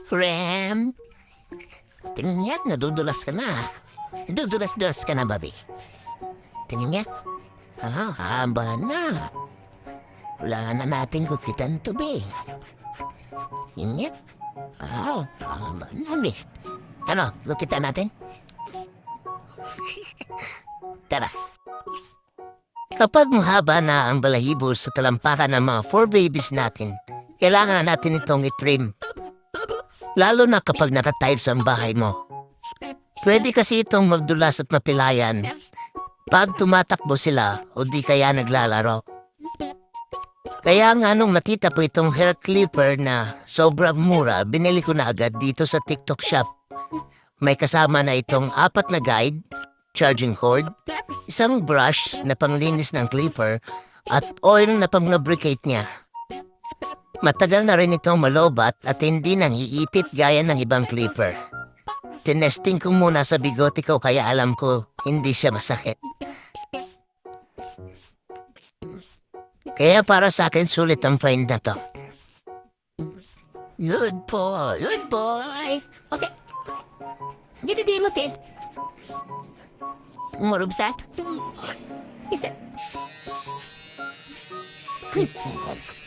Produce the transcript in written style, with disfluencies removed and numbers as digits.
Krem. Tingnan niya, nadudulas ka na. Nadudulas-dulas ka na, babi. Tingnan niya. Haba na. Wala na natin kukitan to, be. Tingnan niya. Haba na, be. Ano, kukitan natin? Tara. Kapag mahaba na ang balahibo sa talampakan ng mga 4 babies natin, kailangan natin itong itrim. Lalo na kapag nakatiles ang bahay mo. Pwede kasi itong magdulas at mapilayan pag tumatakbo sila o di kaya naglalaro. Kaya nga nung nakita po itong hair clipper na sobrang mura, binili ko na agad dito sa TikTok shop. May kasama na itong 4 na guide, charging cord, isang brush na panglinis ng clipper, at oil na pang-lubricate niya. Matagal na rin itong malobat at hindi nang iipit gaya ng ibang clipper. Tinesting ko muna sa bigote ko kaya alam ko hindi siya masakit. Kaya para sa akin sulit ang find na to. Good boy, good boy. Okay. Hindi mo tin. Murubsat. Isa. Good boy.